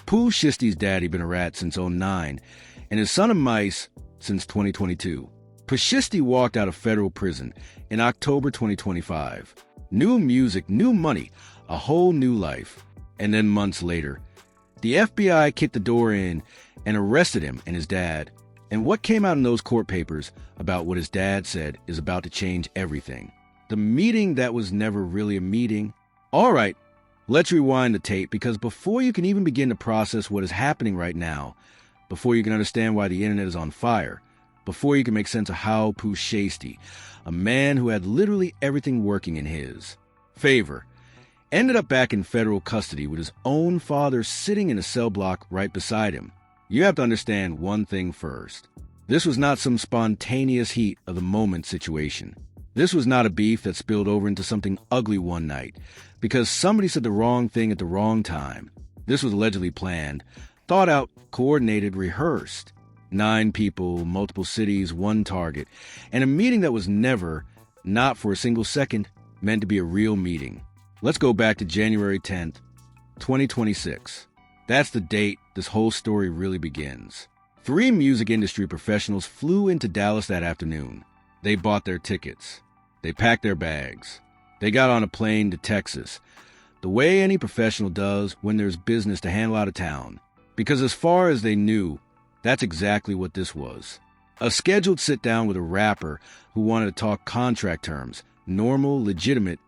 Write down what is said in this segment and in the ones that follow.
Pooh Shiesty's daddy been a rat since '09, and his son of mice since 2022. Pooh Shiesty walked out of federal prison in October 2025. New music, new money, a whole new life. And then months later, the FBI kicked the door in and arrested him and his dad. And what came out in those court papers about what his dad said is about to change everything. The meeting that was never really a meeting. All right, let's rewind the tape, because before you can even begin to process what is happening right now, before you can understand why the internet is on fire, before you can make sense of how Pooh Shiesty, a man who had literally everything working in his favor, ended up back in federal custody with his own father sitting in a cell block right beside him. You have to understand one thing first. This was not some spontaneous heat of the moment situation. This was not a beef that spilled over into something ugly one night because somebody said the wrong thing at the wrong time. This was allegedly planned, thought out, coordinated, rehearsed. 9 people, multiple cities, one target, and a meeting that was never, not for a single second, meant to be a real meeting. Let's go back to January 10th, 2026. That's the date this whole story really begins. 3 music industry professionals flew into Dallas that afternoon. They bought their tickets. They packed their bags. They got on a plane to Texas, the way any professional does when there's business to handle out of town. Because as far as they knew, that's exactly what this was. A scheduled sit-down with a rapper who wanted to talk contract terms, normal, legitimate,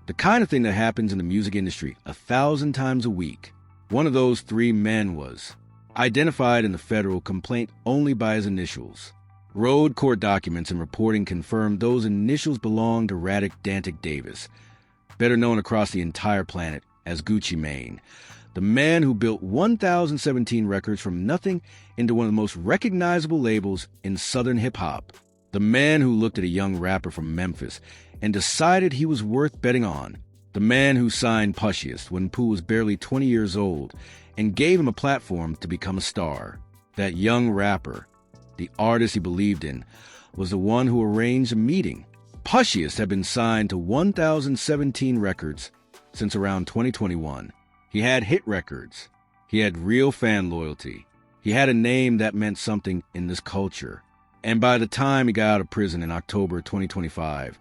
the kind of thing that happens in the music industry 1,000 times a week. One of those 3 men was identified in the federal complaint only by his initials. Road court documents and reporting confirmed those initials belonged to Radic Dantic Davis, better known across the entire planet as Gucci Mane, the man who built 1,017 records from nothing into one of the most recognizable labels in Southern hip-hop. The man who looked at a young rapper from Memphis and decided he was worth betting on. The man who signed Pooh Shiesty when Pooh was barely 20 years old and gave him a platform to become a star. That young rapper, the artist he believed in, was the one who arranged a meeting. Pooh Shiesty had been signed to 1,017 records since around 2021. He had hit records. He had real fan loyalty. He had a name that meant something in this culture. And by the time he got out of prison in October 2025,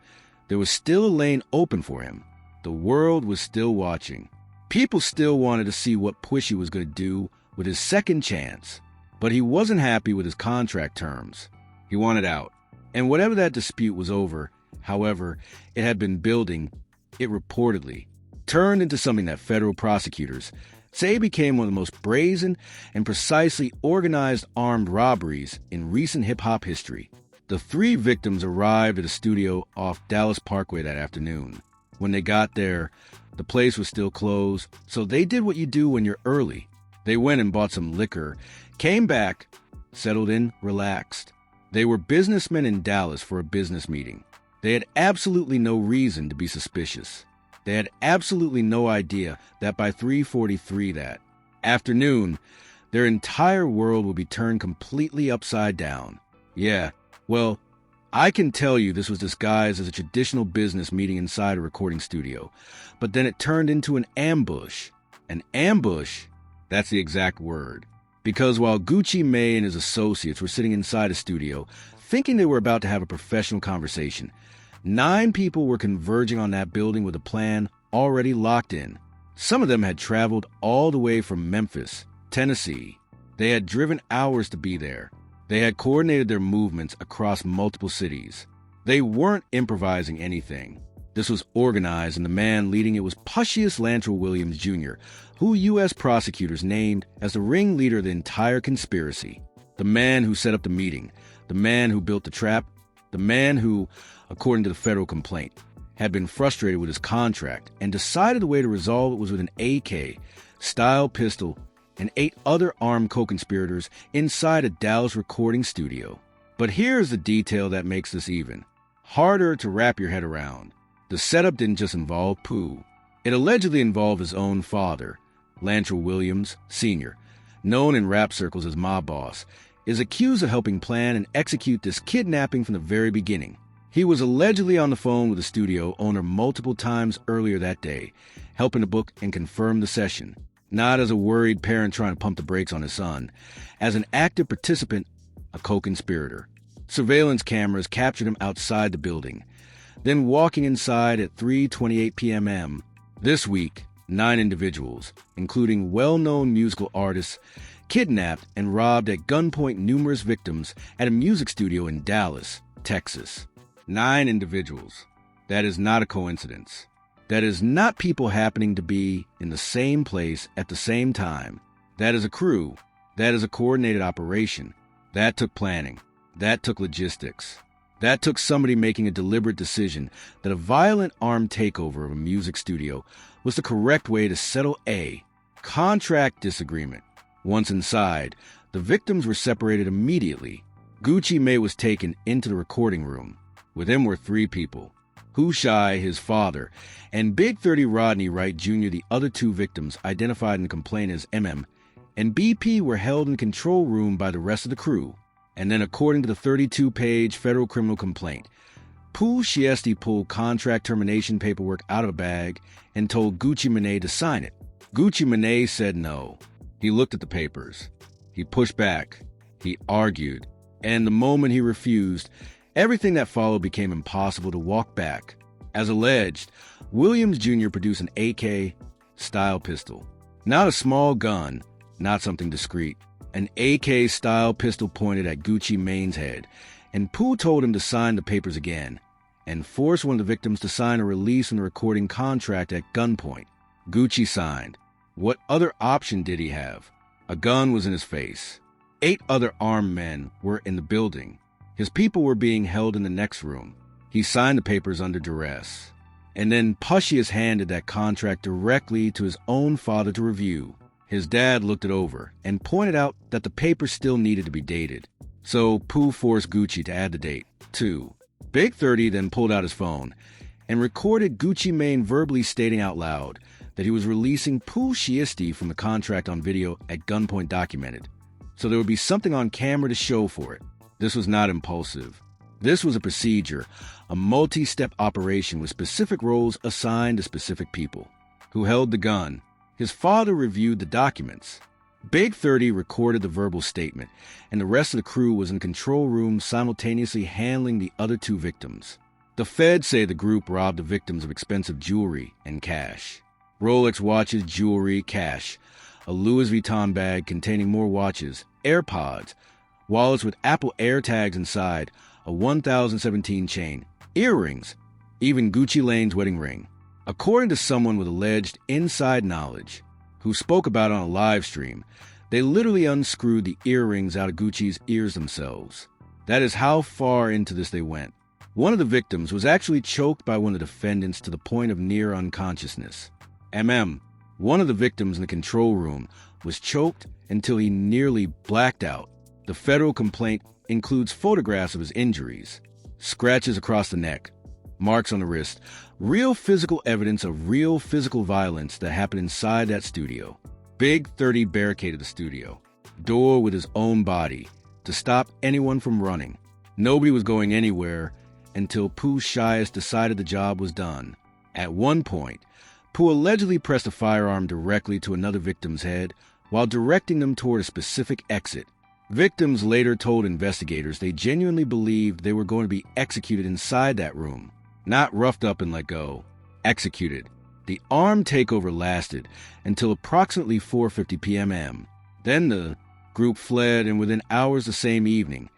there was still a lane open for him. The world was still watching. People still wanted to see what Pooh Shiesty was going to do with his second chance. But he wasn't happy with his contract terms. He wanted out. And whatever that dispute was over, however it had been building, it reportedly turned into something that federal prosecutors say became one of the most brazen and precisely organized armed robberies in recent hip-hop history. The 3 victims arrived at a studio off Dallas Parkway that afternoon. When they got there, the place was still closed, so they did what you do when you're early. They went and bought some liquor, came back, settled in, relaxed. They were businessmen in Dallas for a business meeting. They had absolutely no reason to be suspicious. They had absolutely no idea that by 3:43 that afternoon, their entire world would be turned completely upside down. Yeah, well, I can tell you this was disguised as a traditional business meeting inside a recording studio, but then it turned into an ambush. An ambush? That's the exact word. Because while Gucci Mane and his associates were sitting inside a studio, thinking they were about to have a professional conversation, 9 people were converging on that building with a plan already locked in. Some of them had traveled all the way from Memphis, Tennessee. They had driven hours to be there. They had coordinated their movements across multiple cities. They weren't improvising anything. This was organized, and the man leading it was Pooh Shiesty Lantrell Williams Jr., who U.S. prosecutors named as the ringleader of the entire conspiracy. The man who set up the meeting, the man who built the trap, the man who, according to the federal complaint, had been frustrated with his contract and decided the way to resolve it was with an AK-style pistol and 8 other armed co-conspirators inside a Dallas recording studio. But here's the detail that makes this even harder to wrap your head around. The setup didn't just involve Pooh. It allegedly involved his own father, Lantrell Williams Sr., known in rap circles as Mob Boss, is accused of helping plan and execute this kidnapping from the very beginning. He was allegedly on the phone with the studio owner multiple times earlier that day, helping to book and confirm the session. not as a worried parent trying to pump the brakes on his son, as an active participant, a co-conspirator. Surveillance cameras captured him outside the building, then walking inside at 3:28 p.m. This week, 9 individuals, including well-known musical artists, kidnapped and robbed at gunpoint numerous victims at a music studio in Dallas, Texas. 9 individuals. That is not a coincidence. That is not people happening to be in the same place at the same time. That is a crew. That is a coordinated operation. That took planning. That took logistics. That took somebody making a deliberate decision that a violent armed takeover of a music studio was the correct way to settle a contract disagreement. Once inside, the victims were separated immediately. Gucci Mane was taken into the recording room. With him were 3 people. Pooh Shiesty, his father, and Big 30 Rodney Wright Jr., the other 2 victims identified in the complaint as MM, and BP were held in control room by the rest of the crew. And then, according to the 32-page federal criminal complaint, Pooh Shiesty pulled contract termination paperwork out of a bag and told Gucci Mane to sign it. Gucci Mane said no. He looked at the papers. He pushed back. He argued. And the moment he refused, everything that followed became impossible to walk back. As alleged, Williams Jr. produced an AK-style pistol. Not a small gun, not something discreet. An AK-style pistol pointed at Gucci Mane's head, and Pooh told him to sign the papers again, and forced one of the victims to sign a release from the recording contract at gunpoint. Gucci signed. What other option did he have? A gun was in his face. 8 other armed men were in the building. His people were being held in the next room. He signed the papers under duress. And then Pushiest handed that contract directly to his own father to review. His dad looked it over and pointed out that the papers still needed to be dated. So Pooh forced Gucci to add the date, too. Big 30 then pulled out his phone and recorded Gucci Mane verbally stating out loud that he was releasing Pooh Shiesty from the contract on video at gunpoint documented. So there would be something on camera to show for it. This was not impulsive. This was a procedure, a multi-step operation with specific roles assigned to specific people. Who held the gun? His father reviewed the documents. Big 30 recorded the verbal statement, and the rest of the crew was in the control room simultaneously handling the other 2 victims. The feds say the group robbed the victims of expensive jewelry and cash. Rolex watches, jewelry, cash, a Louis Vuitton bag containing more watches, AirPods, wallets with Apple AirTags inside, a 1017 chain, earrings, even Gucci Mane's wedding ring. According to someone with alleged inside knowledge, who spoke about it on a live stream, they literally unscrewed the earrings out of Gucci's ears themselves. That is how far into this they went. One of the victims was actually choked by one of the defendants to the point of near unconsciousness. One of the victims in the control room, was choked until he nearly blacked out. The federal complaint includes photographs of his injuries, scratches across the neck, marks on the wrist, real physical evidence of real physical violence that happened inside that studio. Big 30 barricaded the studio, door with his own body, to stop anyone from running. Nobody was going anywhere until Pooh Shiesty decided the job was done. At one point, Pooh allegedly pressed a firearm directly to another victim's head while directing them toward a specific exit. Victims later told investigators they genuinely believed they were going to be executed inside that room. Not roughed up and let go. Executed. The armed takeover lasted until approximately 4:50 p.m. Then the group fled, and within hours the same evening,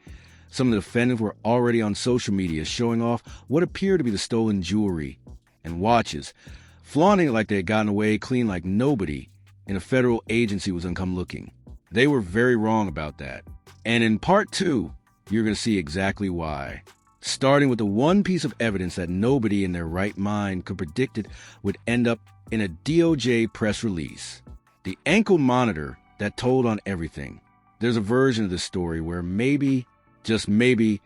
some of the defendants were already on social media showing off what appeared to be the stolen jewelry and watches, flaunting it like they had gotten away clean like nobody in a federal agency was come looking. They were very wrong about that. And in part 2, you're going to see exactly why. Starting with the one piece of evidence that nobody in their right mind could predict it would end up in a DOJ press release. The ankle monitor that told on everything. There's a version of this story where maybe, just maybe,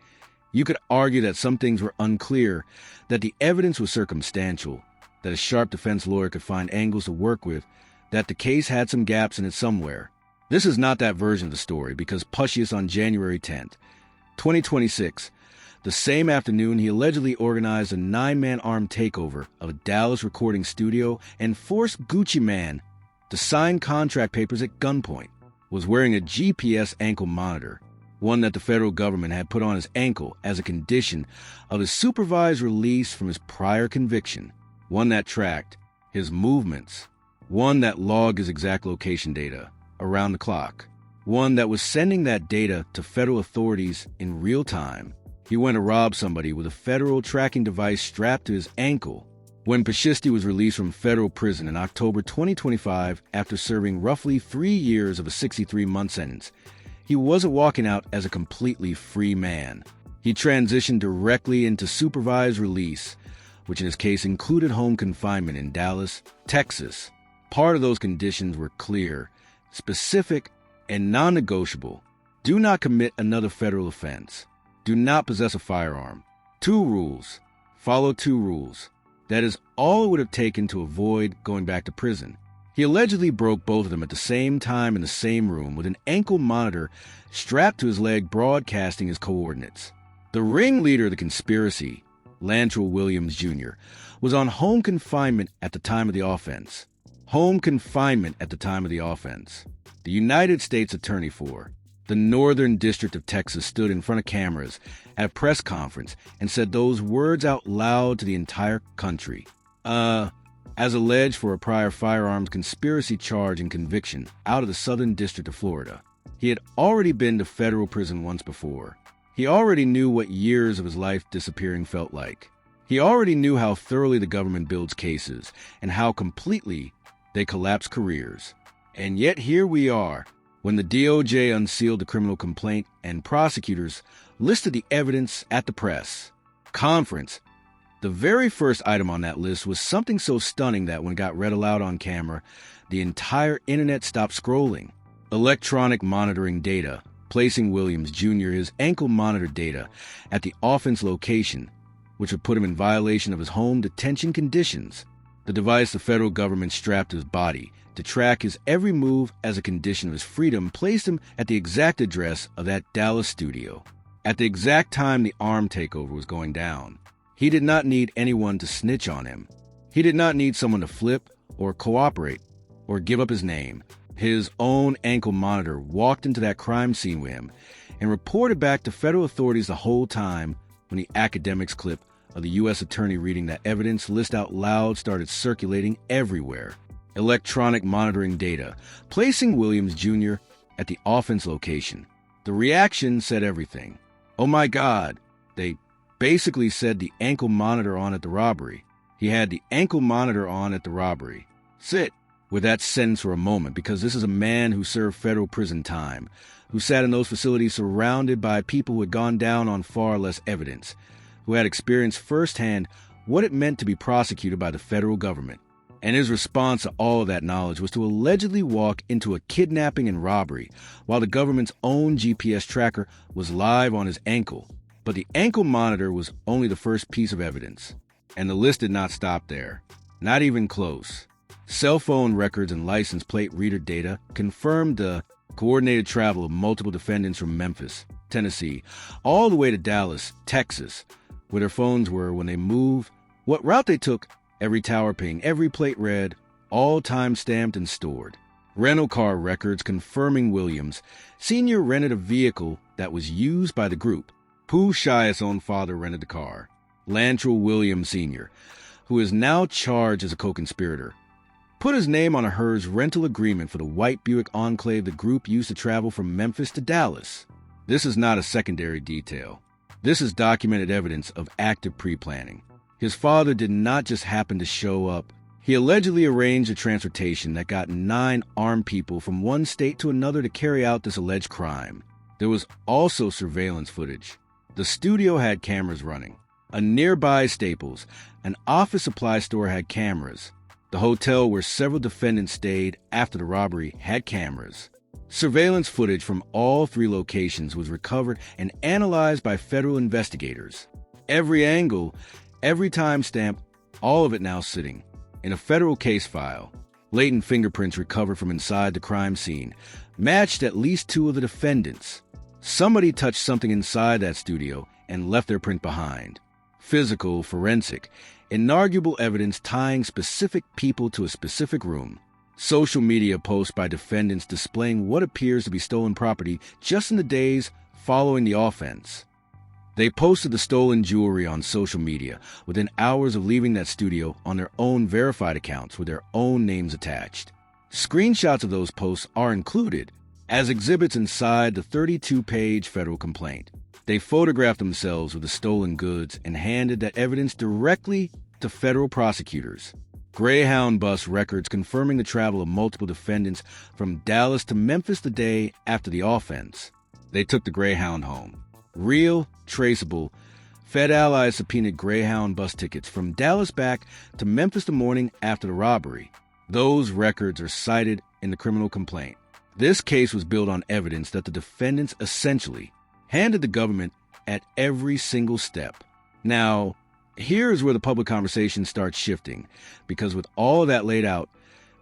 you could argue that some things were unclear, that the evidence was circumstantial, that a sharp defense lawyer could find angles to work with, that the case had some gaps in it somewhere. This is not that version of the story, because Pushiest on January 10th, 2026, the same afternoon he allegedly organized a 9-man armed takeover of a Dallas recording studio and forced Gucci Mane to to sign contract papers at gunpoint, was wearing a GPS ankle monitor, one that the federal government had put on his ankle as a condition of his supervised release from his prior conviction, one that tracked his movements, one that logged his exact location data around the clock, one that was sending that data to federal authorities in real time. He went to rob somebody with a federal tracking device strapped to his ankle. When Pooh Shiesty was released from federal prison in October 2025 after serving roughly 3 years of a 63-month sentence, he wasn't walking out as a completely free man. He transitioned directly into supervised release, which in his case included home confinement in Dallas, Texas. Part of those conditions were clear, specific, and non-negotiable. Do not commit another federal offense. Do not possess a firearm. 2 rules. Follow 2 rules. That is all it would have taken to avoid going back to prison. He allegedly broke both of them at the same time in the same room with an ankle monitor strapped to his leg broadcasting his coordinates. The ringleader of the conspiracy, Lantrell Williams Jr., was on home confinement at the time of the offense. Home confinement at the time of the offense. The United States Attorney for the Northern District of Texas stood in front of cameras at a press conference and said those words out loud to the entire country. As alleged for a prior firearms conspiracy charge and conviction out of the Southern District of Florida. He had already been to federal prison once before. He already knew what years of his life disappearing felt like. He already knew how thoroughly the government builds cases and how completely they collapse careers. And yet here we are, when the DOJ unsealed the criminal complaint and prosecutors listed the evidence at the press conference. The very first item on that list was something so stunning that when it got read aloud on camera, the entire internet stopped scrolling. Electronic monitoring data, placing Williams Jr. his ankle monitor data at the offense location, which would put him in violation of his home detention conditions. The device the federal government strapped to his body to track his every move as a condition of his freedom placed him at the exact address of that Dallas studio, at the exact time the arm takeover was going down. He did not need anyone to snitch on him. He did not need someone to flip or cooperate or give up his name. His own ankle monitor walked into that crime scene with him and reported back to federal authorities the whole time when the academics clip of the U.S. attorney reading that evidence list out loud started circulating everywhere. Electronic monitoring data, placing Williams Jr. at the offense location. The reaction said everything. Oh my God, they basically said the ankle monitor on at the robbery. He had the ankle monitor on at the robbery. Sit with that sentence for a moment, because this is a man who served federal prison time, who sat in those facilities surrounded by people who had gone down on far less evidence, who had experienced firsthand what it meant to be prosecuted by the federal government. And his response to all of that knowledge was to allegedly walk into a kidnapping and robbery while the government's own GPS tracker was live on his ankle. But the ankle monitor was only the first piece of evidence. And the list did not stop there. Not even close. Cell phone records and license plate reader data confirmed the coordinated travel of multiple defendants from Memphis, Tennessee, all the way to Dallas, Texas, where their phones were when they moved, what route they took, every tower ping, every plate read, all time-stamped and stored. Rental car records confirming Williams Sr. rented a vehicle that was used by the group. Pooh Shiest's own father rented the car. Lantrell Williams Sr., who is now charged as a co-conspirator, put his name on a HERS rental agreement for the white Buick Enclave the group used to travel from Memphis to Dallas. This is not a secondary detail. This is documented evidence of active pre-planning. His father did not just happen to show up. He allegedly arranged a transportation that got 9 armed people from one state to another to carry out this alleged crime. There was also surveillance footage. The studio had cameras running. A nearby Staples, an office supply store, had cameras. The hotel where several defendants stayed after the robbery had cameras. Surveillance footage from all 3 locations was recovered and analyzed by federal investigators. Every angle, every timestamp, all of it now sitting in a federal case file. Latent fingerprints recovered from inside the crime scene matched at least 2 of the defendants. Somebody touched something inside that studio and left their print behind. Physical, forensic, inarguable evidence tying specific people to a specific room. Social media posts by defendants displaying what appears to be stolen property just in the days following the offense. They posted the stolen jewelry on social media within hours of leaving that studio on their own verified accounts with their own names attached. Screenshots of those posts are included as exhibits inside the 32-page federal complaint. They photographed themselves with the stolen goods and handed that evidence directly to federal prosecutors. Greyhound bus records confirming the travel of multiple defendants from Dallas to Memphis the day after the offense. They took the Greyhound home. Real, traceable, Fed allies subpoenaed Greyhound bus tickets from Dallas back to Memphis the morning after the robbery. Those records are cited in the criminal complaint. This case was built on evidence that the defendants essentially handed the government at every single step. Now, here's where the public conversation starts shifting, because with all of that laid out,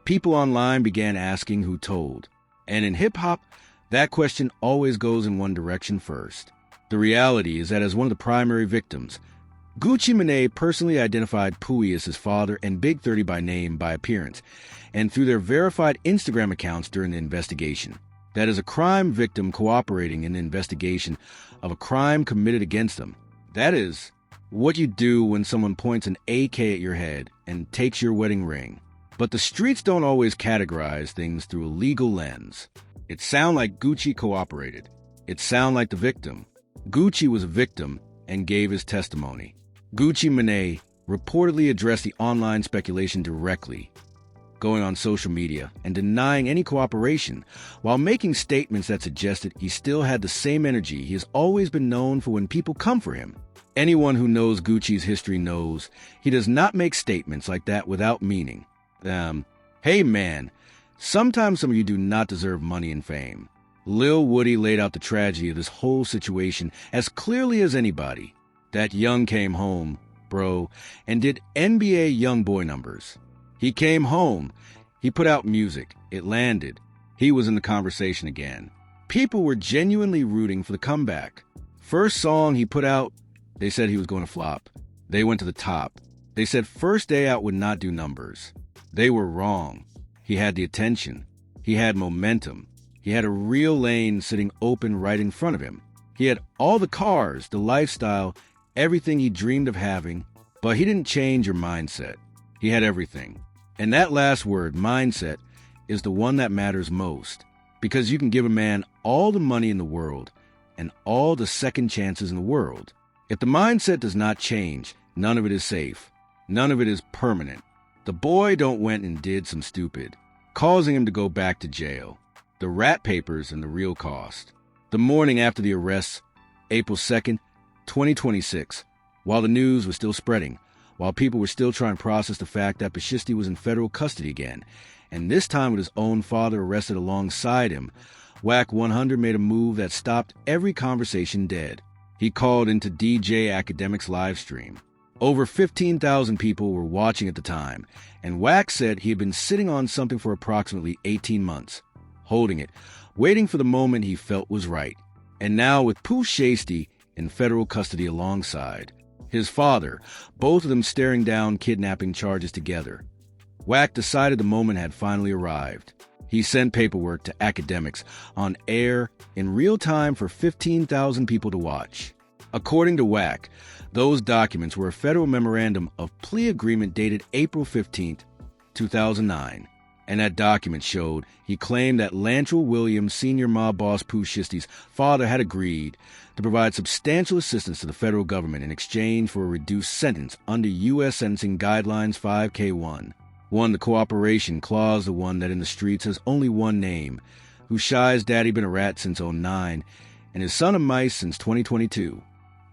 people online began asking who told. And in hip-hop, that question always goes in one direction first. The reality is that as one of the primary victims, Gucci Mane personally identified Pooh as his father and Big 30 by name by appearance, and through their verified Instagram accounts during the investigation. That is a crime victim cooperating in the investigation of a crime committed against them. That is what you do when someone points an AK at your head and takes your wedding ring. But the streets don't always categorize things through a legal lens. It sounds like Gucci cooperated. It sounds like the victim. Gucci was a victim and gave his testimony. Gucci Mane reportedly addressed the online speculation directly, going on social media and denying any cooperation, while making statements that suggested he still had the same energy he has always been known for when people come for him. Anyone who knows Gucci's history knows he does not make statements like that without meaning. Hey man, sometimes some of you do not deserve money and fame. Lil Woody laid out the tragedy of this whole situation as clearly as anybody. That young came home, bro, and did NBA YoungBoy numbers. He came home. He put out music. It landed. He was in the conversation again. People were genuinely rooting for the comeback. First song he put out, they said he was going to flop. They went to the top. They said first day out would not do numbers. They were wrong. He had the attention. He had momentum. He had a real lane sitting open right in front of him. He had all the cars, the lifestyle, everything he dreamed of having, but he didn't change your mindset. He had everything. And that last word, mindset, is the one that matters most, because you can give a man all the money in the world and all the second chances in the world. If the mindset does not change, none of it is safe. None of it is permanent. The boy don't went and did some stupid, causing him to go back to jail. The rat papers and the real cost. The morning after the arrests, April 2nd, 2026, while the news was still spreading, while people were still trying to process the fact that Pooh Shiesty was in federal custody again, and this time with his own father arrested alongside him, Wack 100 made a move that stopped every conversation dead. He called into DJ Academic's live stream. Over 15,000 people were watching at the time, and Wack said he had been sitting on something for approximately 18 months, holding it, waiting for the moment he felt was right. And now with Pooh Shiesty in federal custody alongside his father, both of them staring down kidnapping charges together, Wack decided the moment had finally arrived. He sent paperwork to academics on air in real time for 15,000 people to watch. According to Wack, those documents were a federal memorandum of plea agreement dated April 15, 2009. And that document showed he claimed that Lantrell Williams, senior mob boss Pooh Shiesty's father, had agreed to provide substantial assistance to the federal government in exchange for a reduced sentence under U.S. Sentencing Guidelines 5K1. The cooperation clause, the one that in the streets has only one name, who Shy's daddy been a rat since '09, and his son of mice since 2022.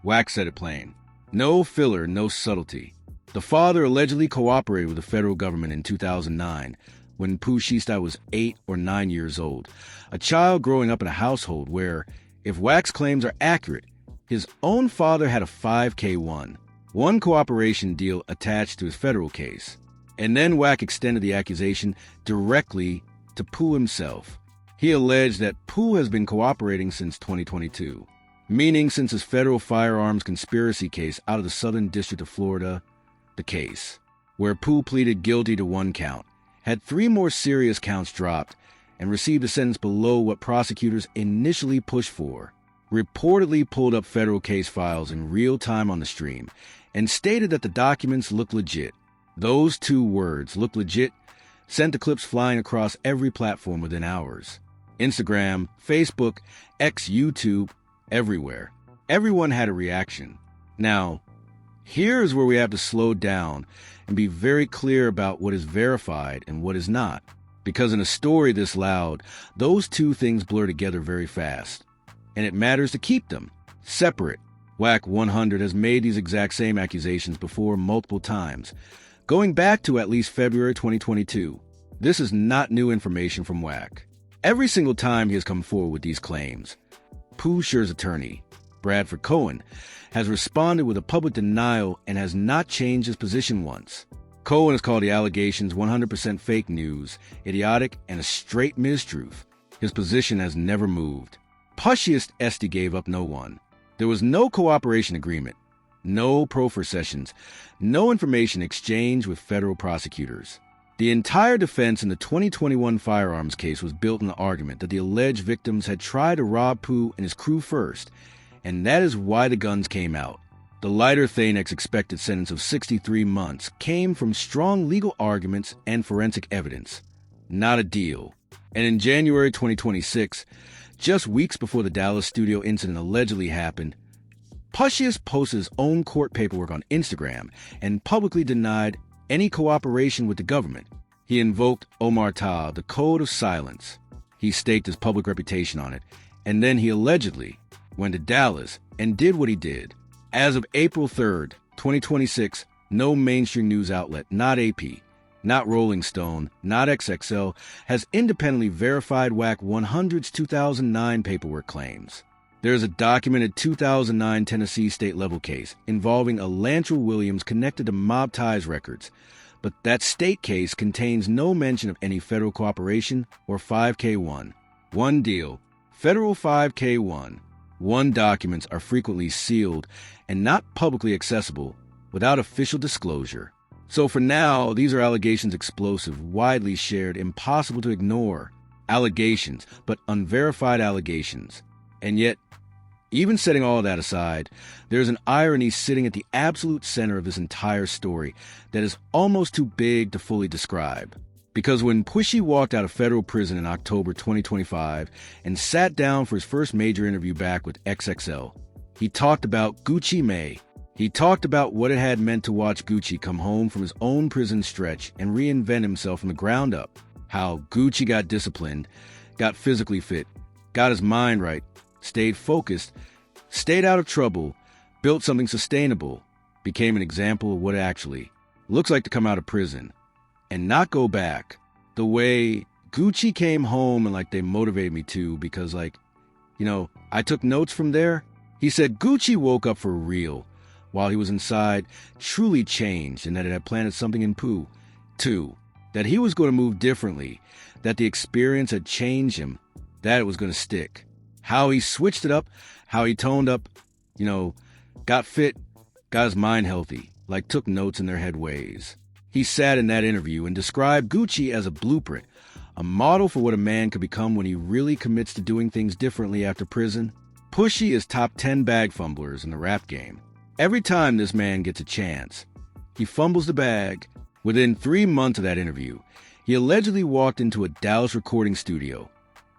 Wack said it plain. No filler, no subtlety. The father allegedly cooperated with the federal government in 2009, when Pooh Shiesty was 8 or 9 years old, a child growing up in a household where, if Wack's claims are accurate, his own father had a 5K1, one cooperation deal attached to his federal case. And then Wack extended the accusation directly to Pooh himself. He alleged that Pooh has been cooperating since 2022, meaning since his federal firearms conspiracy case out of the Southern District of Florida, the case, where Pooh pleaded guilty to one count, had 3 more serious counts dropped, and received a sentence below what prosecutors initially pushed for. Reportedly pulled up federal case files in real time on the stream and stated that the documents look legit. Those 2 words, look legit, sent the clips flying across every platform within hours. Instagram, Facebook, X, YouTube, everywhere. Everyone had a reaction. Now, here's where we have to slow down and be very clear about what is verified and what is not. Because in a story this loud, those 2 things blur together very fast. And it matters to keep them separate. Whack 100 has made these exact same accusations before multiple times, going back to at least February 2022. This is not new information from Whack. Every single time he has come forward with these claims, Pooh Shiesty's attorney, Bradford Cohen, has responded with a public denial and has not changed his position once. Cohen has called the allegations 100% fake news, idiotic, and a straight mistruth. His position has never moved. Pooh Shiesty gave up no one. There was no cooperation agreement, no proffer sessions, no information exchange with federal prosecutors. The entire defense in the 2021 firearms case was built on the argument that the alleged victims had tried to rob Pooh and his crew first, and that is why the guns came out. The lighter Thanex expected sentence of 63 months came from strong legal arguments and forensic evidence, not a deal. And in January 2026, just weeks before the Dallas studio incident allegedly happened, Pooh Shiesty posted his own court paperwork on Instagram and publicly denied any cooperation with the government. He invoked Omerta, the code of silence. He staked his public reputation on it, and then he allegedly went to Dallas and did what he did. As of April 3rd, 2026, no mainstream news outlet, not AP, not Rolling Stone, not XXL, has independently verified Whack 100's 2009 paperwork claims. There is a documented 2009 Tennessee state-level case involving Elantra Williams connected to mob ties records, but that state case contains no mention of any federal cooperation or 5K1. One deal, federal 5K1. 1 documents are frequently sealed and not publicly accessible without official disclosure. So for now, these are allegations explosive, widely shared, impossible to ignore. Allegations, but unverified allegations. And yet, even setting all that aside, there's an irony sitting at the absolute center of this entire story that is almost too big to fully describe. Because when Pooh Shiesty walked out of federal prison in October 2025 and sat down for his first major interview back with XXL, he talked about Gucci Mane. He talked about what it had meant to watch Gucci come home from his own prison stretch and reinvent himself from the ground up. How Gucci got disciplined, got physically fit, got his mind right, stayed focused, stayed out of trouble, built something sustainable, became an example of what it actually looks like to come out of prison and not go back. The way Gucci came home and they motivated me to because I took notes from there. He said Gucci woke up for real while he was inside, truly changed, and that it had planted something in Pooh. 2, that he was going to move differently, that the experience had changed him, that it was going to stick. How he switched it up, how he toned up, got fit, got his mind healthy, took notes in their head ways. He sat in that interview and described Gucci as a blueprint, a model for what a man could become when he really commits to doing things differently after prison. Pooh Shiesty is top 10 bag fumblers in the rap game. Every time this man gets a chance, he fumbles the bag. Within 3 months of that interview, he allegedly walked into a Dallas recording studio,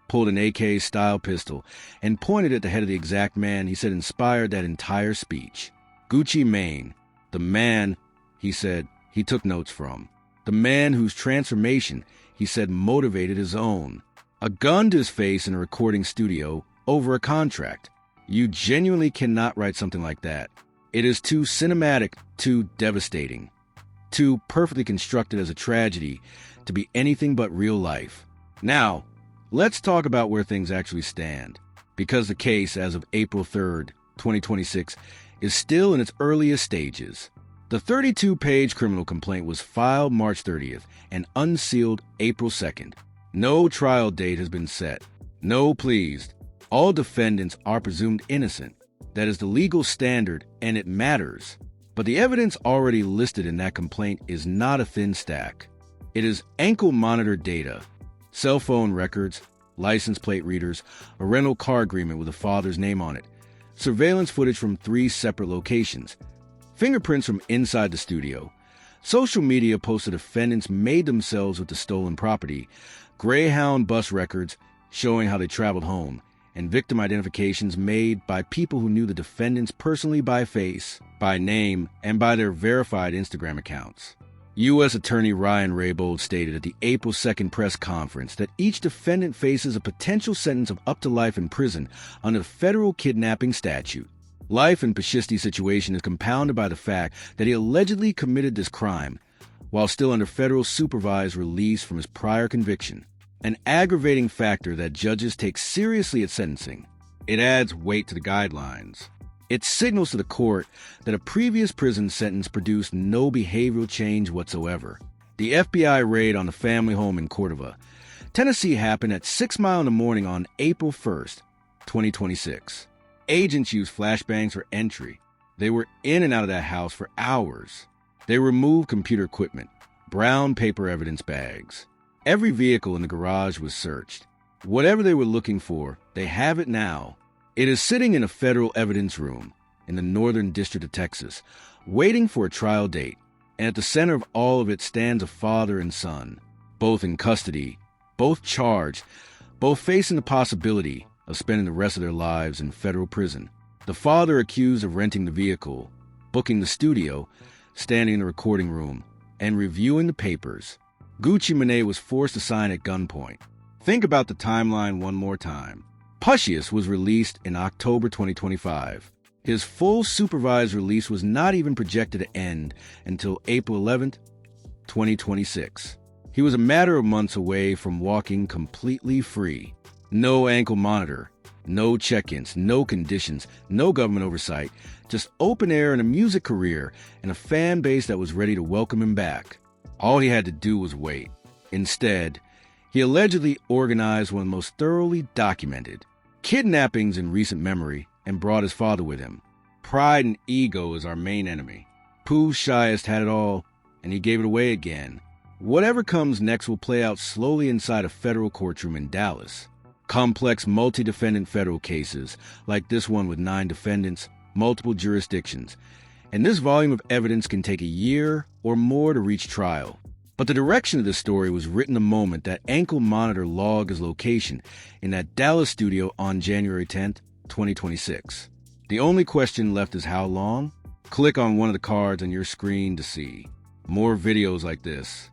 pulled an AK-style pistol, and pointed at the head of the exact man he said inspired that entire speech. Gucci Mane, the man, he said, he took notes from. The man whose transformation, he said, motivated his own. A gun to his face in a recording studio over a contract. You genuinely cannot write something like that. It is too cinematic, too devastating, too perfectly constructed as a tragedy to be anything but real life. Now, let's talk about where things actually stand, because the case, as of April 3rd, 2026, is still in its earliest stages. The 32-page criminal complaint was filed March 30th and unsealed April 2nd. No trial date has been set. No pleas. All defendants are presumed innocent. That is the legal standard, and it matters. But the evidence already listed in that complaint is not a thin stack. It is ankle monitor data, cell phone records, license plate readers, a rental car agreement with the father's name on it, surveillance footage from 3 separate locations, fingerprints from inside the studio. Social media posts the defendants made themselves with the stolen property, Greyhound bus records showing how they traveled home, and victim identifications made by people who knew the defendants personally by face, by name, and by their verified Instagram accounts. U.S. Attorney Ryan Raybould stated at the April 2nd press conference that each defendant faces a potential sentence of up to life in prison under the federal kidnapping statute. Life in Pooh Shiesty's situation is compounded by the fact that he allegedly committed this crime while still under federal supervised release from his prior conviction, an aggravating factor that judges take seriously at sentencing. It adds weight to the guidelines. It signals to the court that a previous prison sentence produced no behavioral change whatsoever. The FBI raid on the family home in Cordova, Tennessee happened at 6 Mile in the morning on April 1st, 2026. Agents used flashbangs for entry. They were in and out of that house for hours. They removed computer equipment, brown paper evidence bags. Every vehicle in the garage was searched. Whatever they were looking for, they have it now. It is sitting in a federal evidence room in the Northern District of Texas, waiting for a trial date. And at the center of all of it stands a father and son, both in custody, both charged, both facing the possibility of spending the rest of their lives in federal prison. The father accused of renting the vehicle, booking the studio, standing in the recording room, and reviewing the papers. Gucci Mane was forced to sign at gunpoint. Think about the timeline one more time. Pooh Shiesty was released in October 2025. His full supervised release was not even projected to end until April 11th, 2026. He was a matter of months away from walking completely free. No ankle monitor, no check-ins, no conditions, no government oversight, just open air and a music career and a fan base that was ready to welcome him back. All he had to do was wait. Instead, he allegedly organized one of the most thoroughly documented kidnappings in recent memory and brought his father with him. Pride and ego is our main enemy. Pooh Shiesty had it all, and he gave it away again. Whatever comes next will play out slowly inside a federal courtroom in Dallas. Complex multi-defendant federal cases, like this one with 9 defendants, multiple jurisdictions. And this volume of evidence can take a year or more to reach trial. But the direction of this story was written the moment that ankle monitor logged his location in that Dallas studio on January 10th, 2026. The only question left is how long? Click on one of the cards on your screen to see more videos like this.